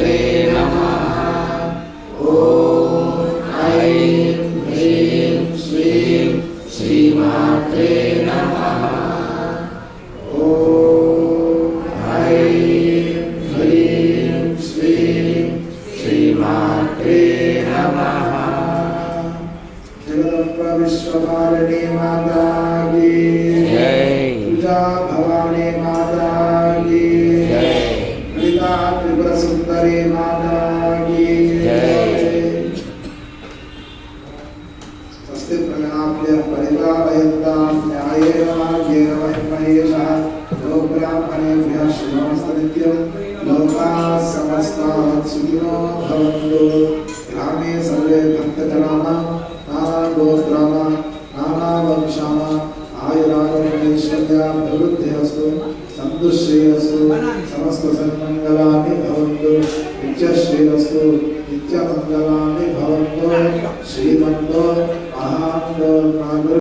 श्रीमात्रे नमः। ॐ ऐं ह्रीं श्रीं श्रीमात्रे नमः। ॐ ऐं ह्रीं श्रीं श्रीमात्रे नमः। जगदम्बा विश्वकारिणी माता की जय। पूजा भवानी माता की जय। ललिता त्रिपुर सुंदरी माता की जय। स्वस्ति प्रजाभ्य परिपालयन्तां न्यायेन मार्गेण महिमहेशः लोकब्राह्मणेभ्यः शुभमस्तु नित्यं। लोकाः समस्ताः सुखिनो भवन्तु। ग्रामे सर्वे भक्तजनाः नानागोत्राणां नानावंशानां आयुरारोग्यैश्वर्याभिवृद्धिरस्तु सन्तुष्टिरस्तु समस्त सन्मङ्गलानि भवन्तु। नित्यश्रीरस्तु नित्यमङ्गलानि भवन्तु। श्रीमन्तो महान्तो नागरिक